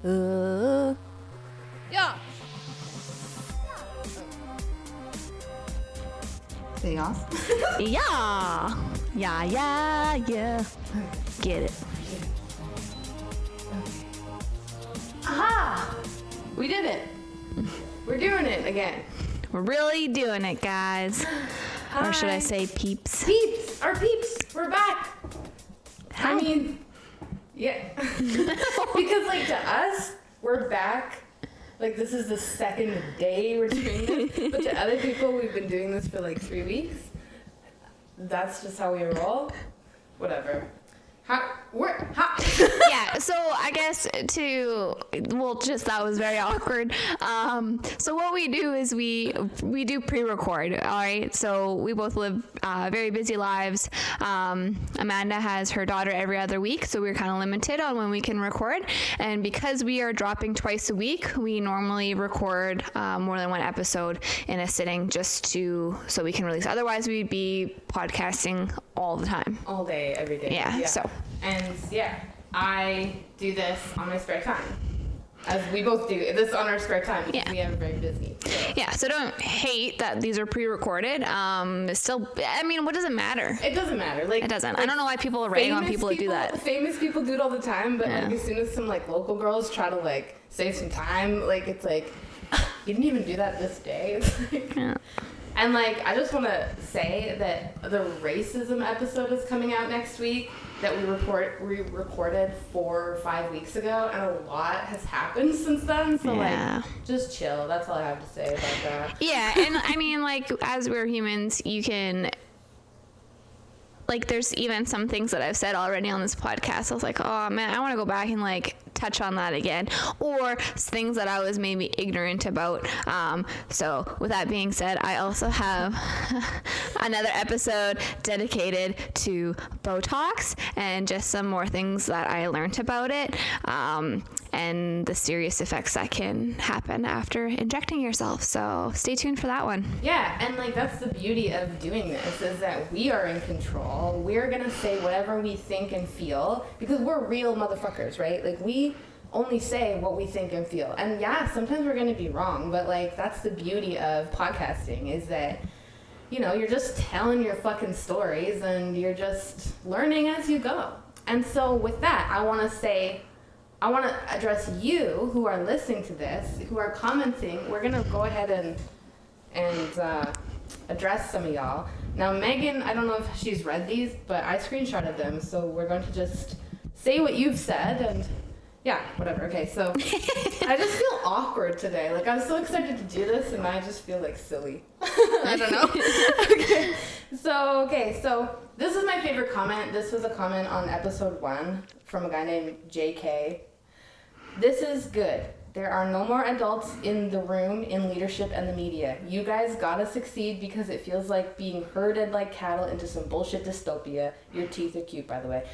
Yeah. Say yes. Yeah. Yeah. Get it. Aha! We did it. We're doing it again. We're really doing it, guys. Hi. Or should I say peeps? Peeps! Our peeps! We're back! Hi. I mean, yeah. Because, like, to us, we're back. Like, this is the second day we're doing this. But to other people, we've been doing this for, like, 3 weeks. That's just how we roll. Whatever. Yeah, so I guess that was very awkward. So what we do is we do pre-record, all right? So we both live very busy lives. Amanda has her daughter every other week, so we're kind of limited on when we can record. And because we are dropping twice a week, we normally record more than one episode in a sitting so we can release. Otherwise, we'd be podcasting all the time. All day, every day. Yeah. So. And yeah, I do this on my spare time. As we both do this on our spare time because we have very busy. So. Yeah, so don't hate that these are pre-recorded. It's still, I mean, what does it matter? It doesn't matter. Like, it doesn't. Like, I don't know why people rag on people that do that. Famous people do it all the time, but like as soon as some like local girls try to like save some time, like it's like, you didn't even do that this day. It's like, and like, I just want to say that the racism episode is coming out next week that we recorded 4 or 5 weeks ago, and a lot has happened since then. So like, just chill. That's all I have to say about that. Yeah, and I mean, like, as we're humans, you can. Like, there's even some things that I've said already on this podcast. I was like, oh man, I want to go back and like touch on that again, or things that I was maybe ignorant about. So with that being said, I also have another episode dedicated to Botox and just some more things that I learned about it, and the serious effects that can happen after injecting yourself. So stay tuned for that one. Yeah, and like that's the beauty of doing this, is that we are in control. We're gonna say whatever we think and feel because we're real motherfuckers, right? Like we only say what we think and feel. And yeah, sometimes we're gonna be wrong, but like that's the beauty of podcasting, is that, you know, you're just telling your fucking stories and you're just learning as you go. And so with that, I want to address you who are listening to this, who are commenting. We're gonna go ahead and address some of y'all. Now, Megan, I don't know if she's read these, but I screenshotted them, so we're going to just say what you've said, and yeah, whatever. Okay, so I just feel awkward today. Like, I'm so excited to do this, and I just feel, like, silly. I don't know. Okay, so this is my favorite comment. This was a comment on episode 1 from a guy named JK. This is good. There are no more adults in the room in leadership and the media. You guys gotta succeed because it feels like being herded like cattle into some bullshit dystopia. Your teeth are cute, by the way.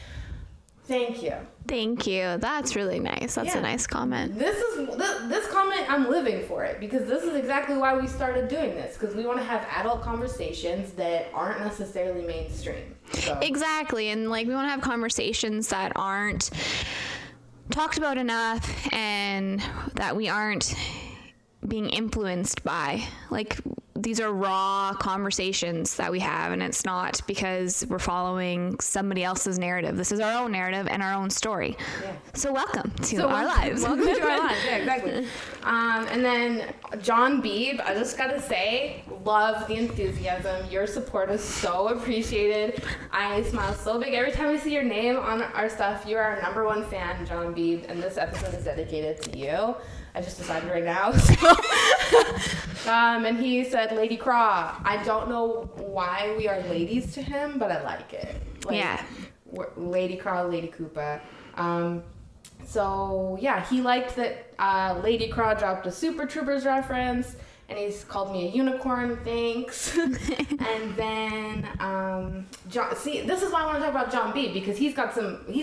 Thank you. Thank you. That's really nice. That's a nice comment. This comment, I'm living for it because this is exactly why we started doing this, because we want to have adult conversations that aren't necessarily mainstream. So. Exactly. And like we want to have conversations that aren't talked about enough and that we aren't being influenced by. Like, these are raw conversations that we have, and it's not because we're following somebody else's narrative. This is our own narrative and our own story. Yeah. So welcome to our lives. Welcome to our lives. Yeah, exactly. And then John Beebe, I just gotta say, love the enthusiasm. Your support is so appreciated. I smile so big every time I see your name on our stuff. You are our number 1 fan, John Beebe, and this episode is dedicated to you. I just decided right now. So. And he said, Lady Craw. I don't know why we are ladies to him, but I like it. Like, yeah. Lady Craw, Lady Koopa. So, yeah, he liked that Lady Craw dropped a Super Troopers reference, and he's called me a unicorn, thanks. And then, this is why I want to talk about John B, because he's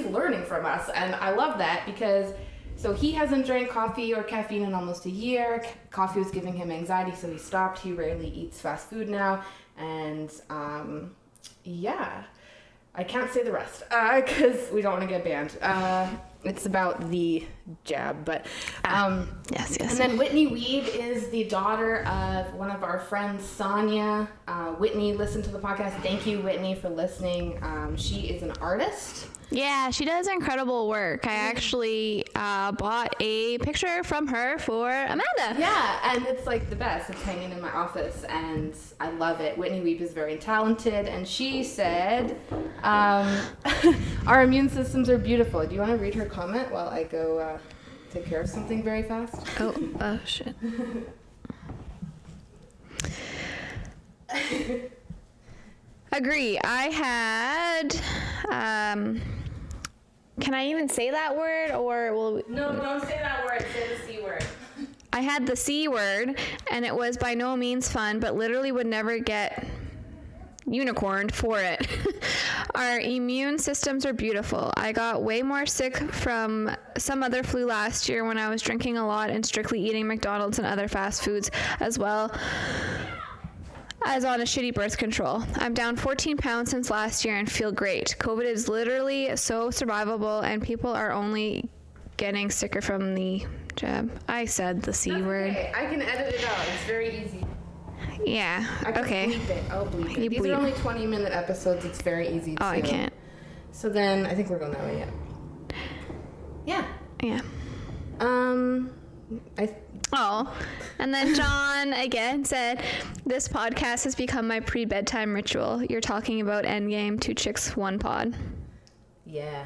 learning from us, and I love that because... So he hasn't drank coffee or caffeine in almost a year. Coffee was giving him anxiety, so he stopped. He rarely eats fast food now. And, I can't say the rest because we don't want to get banned. It's about the jab, but Yes. And then Whitney Weed is the daughter of one of our friends, Sonia. Whitney listened to the podcast. Thank you, Whitney, for listening. She is an artist. Yeah, she does incredible work. I actually bought a picture from her for Amanda. Yeah, and it's like the best. It's hanging in my office, and I love it. Whitney Weed is very talented, and she said, our immune systems are beautiful. Do you want to read her comment while I go take care of something very fast? Oh, shit. Agree. I had, can I even say that word, or will... No, don't say that word. Say the C word. I had the C word, and it was by no means fun, but literally would never get unicorned for it. Our immune systems are beautiful. I got way more sick from some other flu last year when I was drinking a lot and strictly eating McDonald's and other fast foods, as well as on a shitty birth control. I'm down 14 pounds since last year and feel great. COVID is literally so survivable, and people are only getting sicker from the jab. I said the C word. Okay, I can edit it out. It's very easy. Yeah. I can Okay. bleep it. I'll bleep it. You These bleep. are only 20-minute episodes. It's very easy to... Oh, I can't. So then, I think we're going that way, yeah. Yeah. Oh, and then John again said, this podcast has become my pre-bedtime ritual. You're talking about Endgame, 2 chicks, 1 pod. Yeah.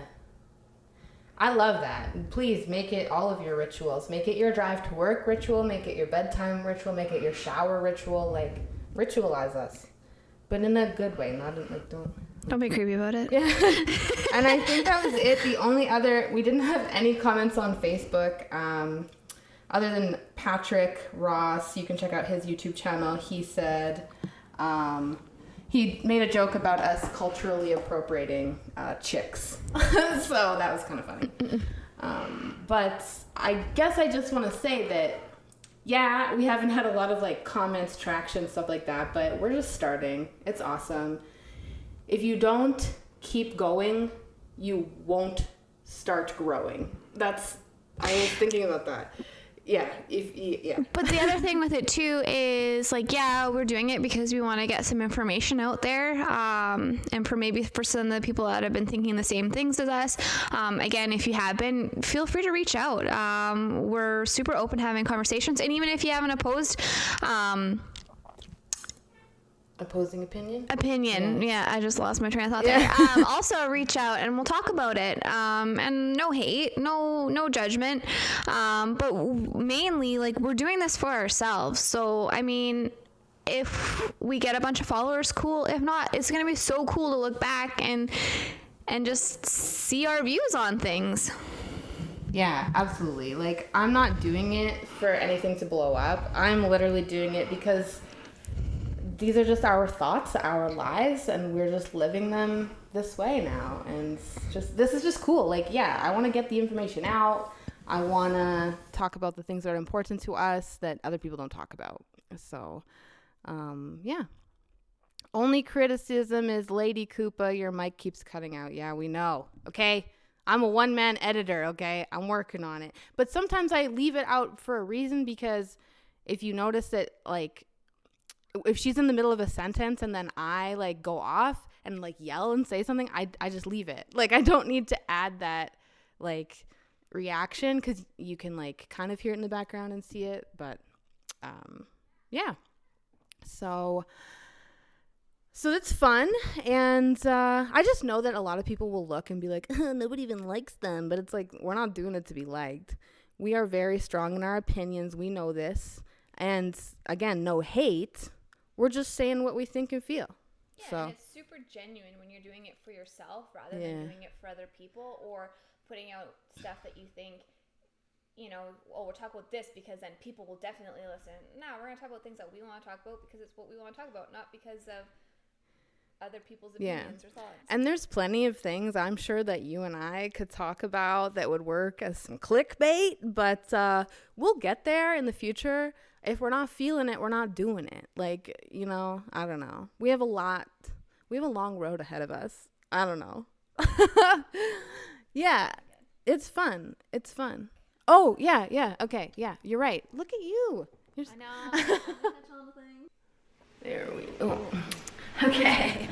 I love that. Please make it all of your rituals. Make it your drive to work ritual. Make it your bedtime ritual. Make it your shower ritual. Like, ritualize us. But in a good way, not in, like, Don't be creepy about it. Yeah. And I think that was it. The only other... We didn't have any comments on Facebook. Other than Patrick Ross, you can check out his YouTube channel. He said he made a joke about us culturally appropriating chicks. So that was kind of funny. But I guess I just want to say that, yeah, we haven't had a lot of like comments, traction, stuff like that, but we're just starting. It's awesome. If you don't keep going, you won't start growing. I was thinking about that. Yeah, But the other thing with it too is like, yeah, we're doing it because we want to get some information out there, and for some of the people that have been thinking the same things as us. Again, if you have been, feel free to reach out. We're super open to having conversations, and even if you have an opposing opinion. Yeah, I just lost my train of thought there. Also reach out and we'll talk about it. And no hate, no judgment. But mainly, like, we're doing this for ourselves. So, I mean, if we get a bunch of followers, cool. If not, it's going to be so cool to look back and just see our views on things. Yeah, absolutely. Like, I'm not doing it for anything to blow up. I'm literally doing it because these are just our thoughts, our lives, and we're just living them this way now. And this is just cool. Like, yeah, I want to get the information out. I want to talk about the things that are important to us that other people don't talk about. So, yeah. Only criticism is Lady Koopa, your mic keeps cutting out. Yeah, we know. Okay? I'm a one-man editor, okay? I'm working on it. But sometimes I leave it out for a reason, because if you notice that, like, if she's in the middle of a sentence and then I like go off and like yell and say something, I just leave it. Like, I don't need to add that like reaction, because you can like kind of hear it in the background and see it. But yeah, so that's fun. And I just know that a lot of people will look and be like, nobody even likes them. But it's like, we're not doing it to be liked. We are very strong in our opinions. We know this. And again, no hate. We're just saying what we think and feel. Yeah, so. And it's super genuine when you're doing it for yourself rather than doing it for other people, or putting out stuff that you think, you know, oh, we'll talk about this because then people will definitely listen. No, we're going to talk about things that we want to talk about because it's what we want to talk about, not because of other people's opinions or thoughts. And there's plenty of things I'm sure that you and I could talk about that would work as some clickbait, but we'll get there in the future. If we're not feeling it, we're not doing it. Like, you know, I don't know. We have a long road ahead of us. I don't know. Yeah. It's fun. It's fun. Oh, yeah. Okay, yeah, you're right. Look at you. I know. There we go. Okay.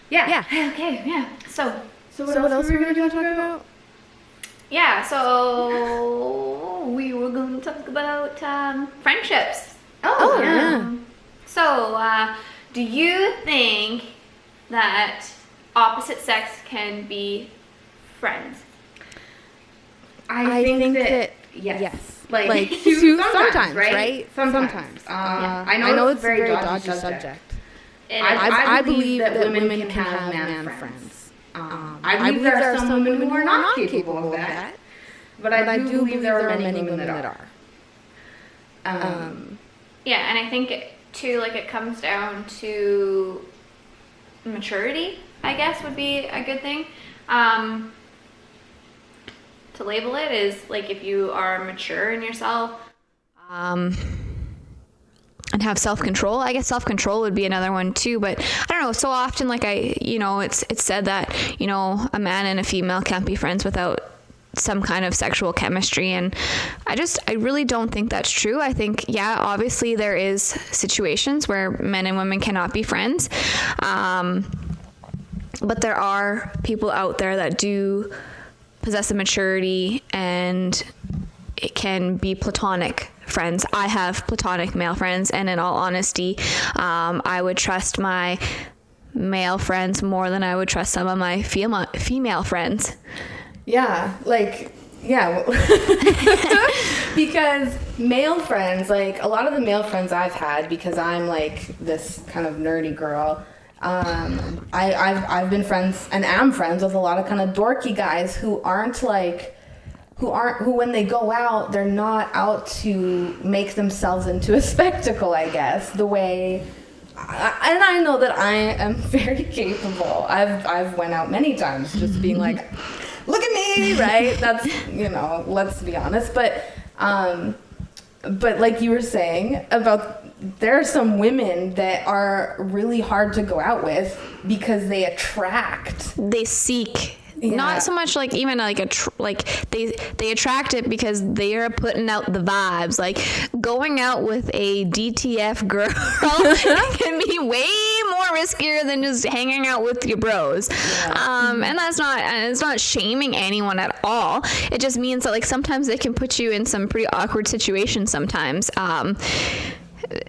Yeah. Okay, yeah. So what else were we going to talk about? Yeah, so we were going to talk about friendships. Oh, yeah. So, do you think that opposite sex can be friends? I think that yes. Like sometimes, right? Sometimes. I know it's a very dodgy subject. I believe that women can have man friends. I believe there are some women who are not capable of that. But I do believe there are many women that are. Yeah, and I think too, like, it comes down to maturity, I guess, would be a good thing. To label it is, like, if you are mature in yourself, and have self-control. I guess self-control would be another one too, but I don't know, so often, like, it's said that, a man and a female can't be friends without some kind of sexual chemistry, and I really don't think that's true. I think, yeah, obviously there is situations where men and women cannot be friends, but there are people out there that do possess a maturity, and it can be platonic friends. I have platonic male friends, and in all honesty, I would trust my male friends more than I would trust some of my female friends. Yeah, because male friends, like, a lot of the male friends I've had, because I'm like this kind of nerdy girl, I've been friends and am friends with a lot of kind of dorky guys who when they go out, they're not out to make themselves into a spectacle, I guess, the way. And I know that I am very capable. I've went out many times just being like, look at me, right? That's, let's be honest. But like you were saying about, there are some women that are really hard to go out with because they seek. Yeah. Not so much like even like they attract it because they are putting out the vibes. Like, going out with a DTF girl can be way more riskier than just hanging out with your bros. Yeah. And it's not shaming anyone at all. It just means that, like, sometimes they can put you in some pretty awkward situations sometimes.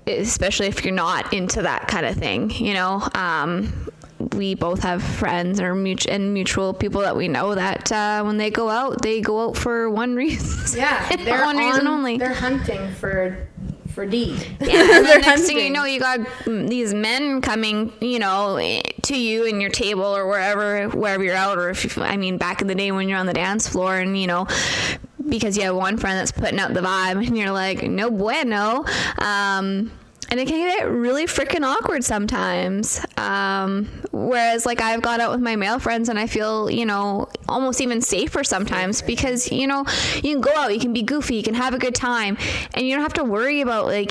Especially if you're not into that kind of thing, we both have friends or mutual people that we know that when they go out for one reason. Yeah, one reason only. They're hunting for D. Yeah, and the next thing you know, you got these men coming, to you and your table or wherever you're out, or back in the day when you're on the dance floor, and because you have one friend that's putting out the vibe, and you're like, no bueno. And it can get really freaking awkward sometimes. Whereas, like, I've gone out with my male friends and I feel, almost even safer sometimes because, you can go out, you can be goofy, you can have a good time, and you don't have to worry about, like,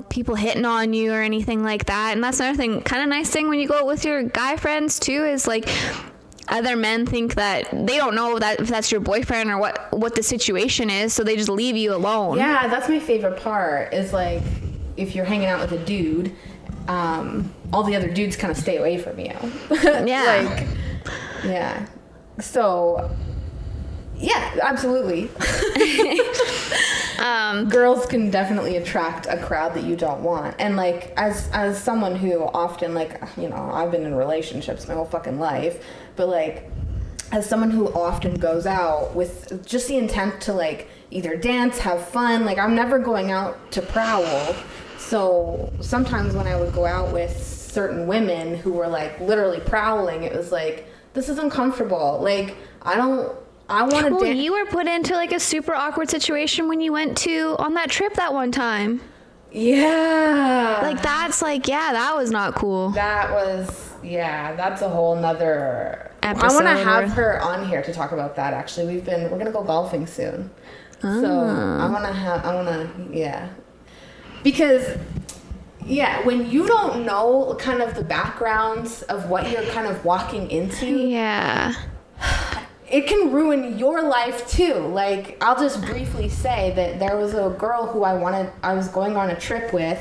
people hitting on you or anything like that. And that's another thing, kind of nice thing when you go out with your guy friends too, is, like, other men think that they don't know that if that's your boyfriend or what the situation is, so they just leave you alone. Yeah, that's my favorite part, is, like, if you're hanging out with a dude, all the other dudes kind of stay away from you. Yeah. Yeah. So, yeah, absolutely. Girls can definitely attract a crowd that you don't want. And, like, as someone who often, like, I've been in relationships my whole fucking life, but, like, as someone who often goes out with just the intent to, like, either dance, have fun, like, I'm never going out to prowl. So sometimes when I would go out with certain women who were, like, literally prowling, it was like, this is uncomfortable. Like, I want to dance. You were put into, like, a super awkward situation when you went on that trip that one time. Yeah. Like, that's, like, yeah, that was not cool. That's a whole nother episode. I want to have her on here to talk about that, actually. We're going to go golfing soon. Oh. So because, yeah, when you don't know kind of the backgrounds of what you're kind of walking into. Yeah. it can ruin your life too. Like, I'll just briefly say that there was a girl who I was going on a trip with.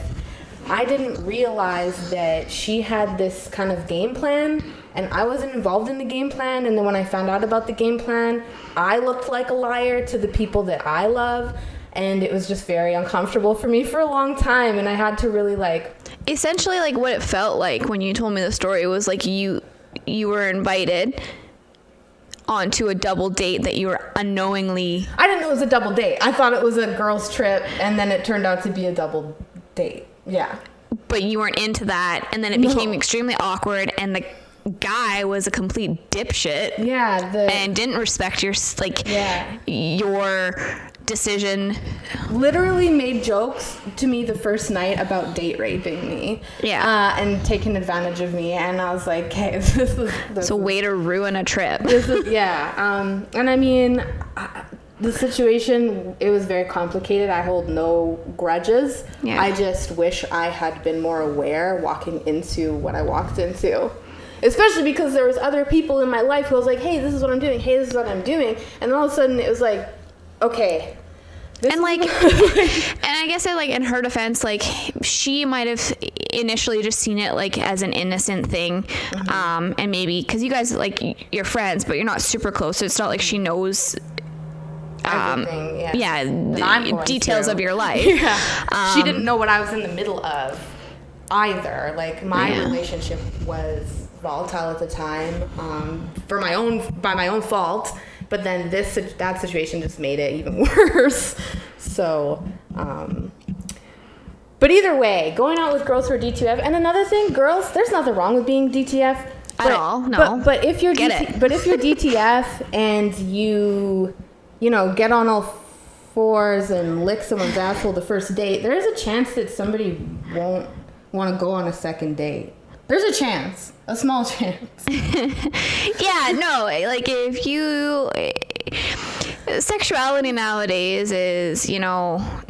I didn't realize that she had this kind of game plan, and I wasn't involved in the game plan. And then when I found out about the game plan, I looked like a liar to the people that I love, and it was just very uncomfortable for me for a long time. And I had to really like, essentially, like, what it felt like when you told me the story was like you were invited onto a double date that you were unknowingly... I didn't know it was a double date. I thought it was a girls' trip, and then it turned out to be a double date. Yeah. But you weren't into that, and then it became extremely awkward, and the guy was a complete dipshit. Yeah. And didn't respect your decision. Literally made jokes to me the first night about date raping me. Yeah. And taking advantage of me, and I was like, okay, this a way to ruin a trip. And I mean, the situation, it was very complicated. I hold no grudges. Yeah. I just wish I had been more aware walking into what I walked into. Especially because there was other people in my life who was like, hey, this is what I'm doing. Hey, this is what I'm doing. And all of a sudden it was like, okay. And like, and I guess that, like, in her defense, like, she might have initially just seen it like as an innocent thing. Mm-hmm. And maybe because you guys, like, you're friends, but you're not super close. So it's not like she knows details of your life. Yeah. She didn't know what I was in the middle of either. Like, my relationship was volatile at the time, by my own fault. But then that situation just made it even worse. So, but either way, going out with girls who are DTF, and another thing, girls, there's nothing wrong with being DTF at all. No. But if you're DTF and you get on all fours and lick someone's asshole the first date, there's a chance that somebody won't want to go on a second date. There's a chance. A small chance. Yeah, no, like, if you... Sexuality nowadays is,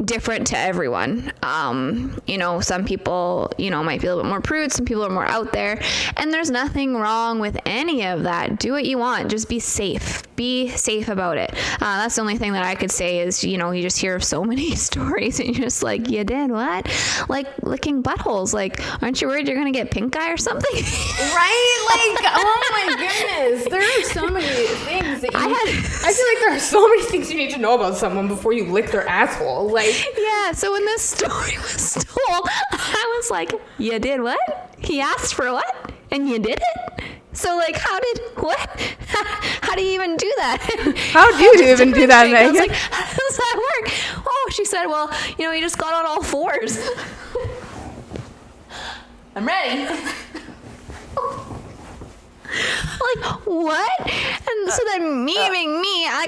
different to everyone. Some people, might be a little bit more prude. Some people are more out there. And there's nothing wrong with any of that. Do what you want. Just be safe. Be safe about it. That's the only thing that I could say is, you just hear of so many stories and you're just like, you did what? Like, licking buttholes. Like, aren't you worried you're going to get pink eye or something? Right? Like, oh my goodness. There are so many things that I feel like there are so many things you need to know about someone before you lick their asshole. Like, yeah, so when this story was told, I was like, you did what? He asked for what? And you did it? So, like, how do you even do that? How do you even do that, Megan? I was like, how does that work? Oh, she said, well, you just got on all fours. I'm ready. Like, what? And so then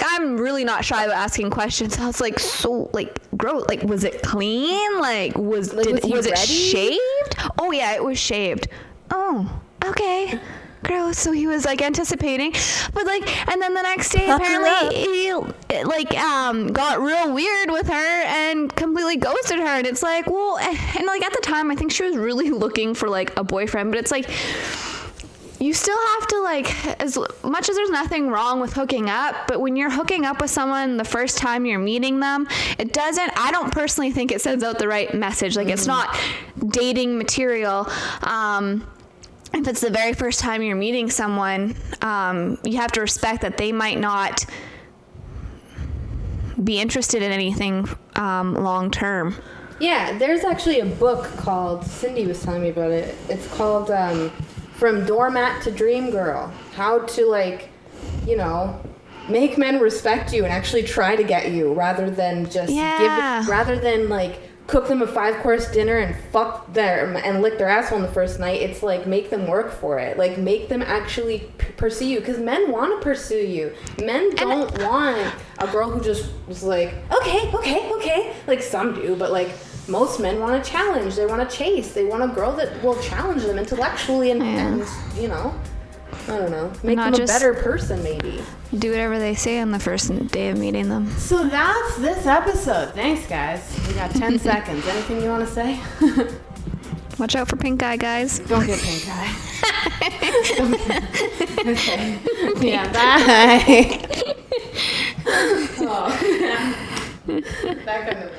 I'm really not shy about asking questions. I was like, so, like, gross. Like, was it clean? Like, was it shaved? Oh yeah, it was shaved. Oh, okay. Gross. So he was, like, anticipating, but, like, and then the next day apparently he got real weird with her and completely ghosted her. And it's like, well, and, like, at the time I think she was really looking for, like, a boyfriend, but it's like, you still have to, like, as much as there's nothing wrong with hooking up, but when you're hooking up with someone the first time you're meeting them, I don't personally think it sends out the right message. Like, it's not dating material. If it's the very first time you're meeting someone, you have to respect that they might not be interested in anything long term. Yeah, there's actually a book called, Cindy was telling me about it, it's called From Doormat to Dream Girl. How to, like, make men respect you and actually try to get you rather than just cook them a 5-course dinner and fuck them and lick their asshole on the first night. It's like, make them work for it. Like, make them actually pursue you, because men want to pursue you. Men don't want a girl who just was like, okay. Like, some do, but, like, most men want a challenge. They want to chase. They want a girl that will challenge them intellectually and I don't know, make them a better person, maybe. Do whatever they say on the first day of meeting them. So that's this episode. Thanks, guys. We got 10 seconds. Anything you want to say? Watch out for pink eye, guys. Don't get pink eye. Okay. Yeah, bye. Oh. That kind of